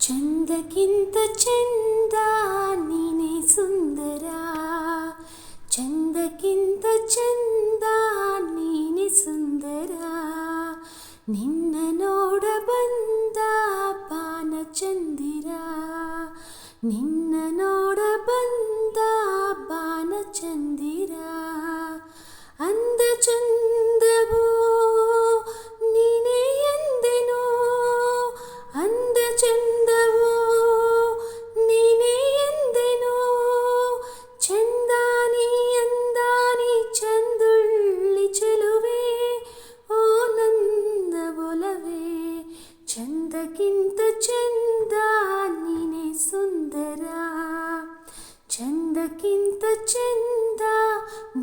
ಚಂದಕ್ಕಿಂತ ಚಂದ ನೀನೇ ಸುಂದರ, ಚಂದಕ್ಕಿಂತ ಚಂದ ನೀನೇ ಸುಂದರ. ನಿನ್ನ ನೋಡ ಬಂದ ಬಾನಚಂದಿರ, ನಿನ್ನ ನೋಡ ಬಂದ ಬಾನಚಂದಿರ. ಅಂದ ಚಂದವೋ ನೀನೇ ಎಂದೆನೋ, ಅಂದ ಚಂದವೋ ನೀನೇ ಎಂದೆನೋ. ಚಂದಾನಿ ಅಂದಾನಿ ಚಂದುಳ್ಳಿ ಚೆಲುವೆ, ಓ ನನ್ನ ಒಲವೇ. ಚಂದಕ್ಕಿಂತ ಚಂದ ನೀನೇ ಸುಂದರ, ಚಂದಕ್ಕಿಂತ ಚಂದ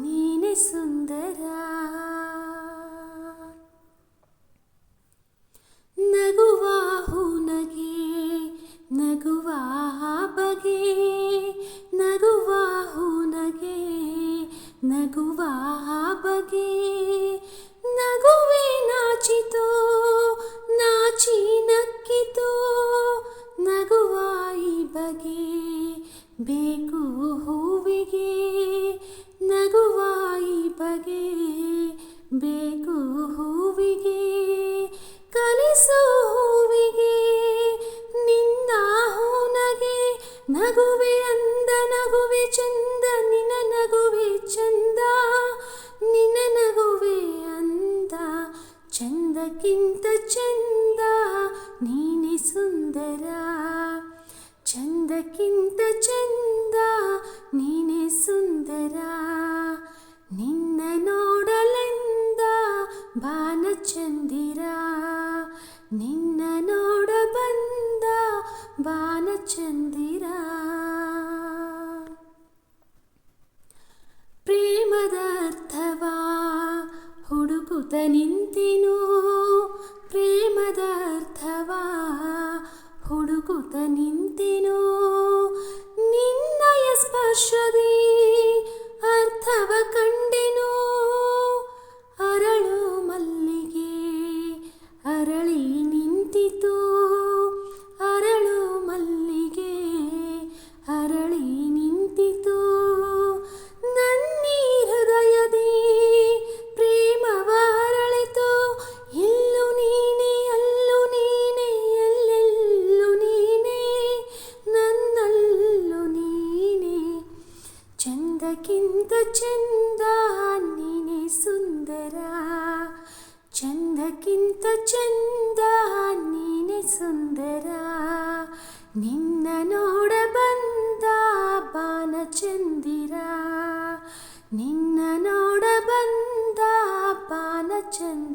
ನೀನೇ ಸುಂದರ. ನಗುವ ಹುನಗೆ ನಗುವ ಬಗೆ, ನಗುವ ಹುನಗೆ ನಗುವ ಬಗೆ. ನಗುವೆ ನಾಚಿತೋ ನಾಚಿ ನಕ್ಕಿತೋ, ನಗುವ ಈ ಬಗೆ ಬೇಕು ಹೂವಿಗೆ, ನಗುವ ಈ ಬಗೆ ಬೇಕು ಹೂವಿಗೆ. ಕಲಿಸು ಹೂವಿಗೆ ನಿನ್ನ ಹೂನಗೆ, ನಗುವೆ ಅಂದ ನಗುವೆ ಚಂದ, ನಿನ್ನ ನಗುವೆ ಚಂದ, ನಿನ್ನ ನಗುವೆ ಅಂದ. ಚಂದಕ್ಕಿಂತ ಚಂದ ನೀನೇ ಸುಂದರ, ಚಂದಕ್ಕಿಂತ ಚಂದ ನೀನೇ ಸುಂದರ. ನಿನ್ನ ನೋಡಲೆಂದ ಬಾನಚಂದಿರ, ನಿನ್ನ ನೋಡ ಬಂದ ಬಾನಚಂದಿರ. ಪ್ರೇಮದ ಅರ್ಥವ ಹುಡುಕುತ್ತ ನಿಂತೆನೋ, ಪ್ರೇಮದ ಅರ್ಥವ ಹುಡುಕುತ್ತ ನಿಂತೆನೋ. ನಿನ್ನಯ ಸ್ಪರ್ಶದಿ ಅರ್ಥವ ಕಂಡೆನೋ, ಅರಳು ಮಲ್ಲಿಗೆ ಅರಳಿ ನಿಂತಿತು, ಅರಳು ಮಲ್ಲಿಗೆ ಅರಳಿ ನಿಂತಿತು. ನನ್ನೀ ಹೃದಯದಿ ಪ್ರೇಮವ ಅರಳಿತು, ಎಲ್ಲೂ ನೀನೆ ಅಲ್ಲೂ ನೀನೆ ಎಲ್ಲೆಲ್ಲೂ ನೀನೆ ನನ್ನಲ್ಲೂ ನೀನೆ. ಚಂದಕ್ಕಿಂತ ಚಂದ ನೀನೇ ಸುಂದರ, ಚಂದಕ್ಕಿಂತ ಚಂದ ನೀನೇ ಸುಂದರ. ನಿನ್ನ ನೋಡ ಬಂದ ಬಾನಚಂದಿರ, ನಿನ್ನ ನೋಡ ಬಂದ ಬಾನಚಂದಿರ.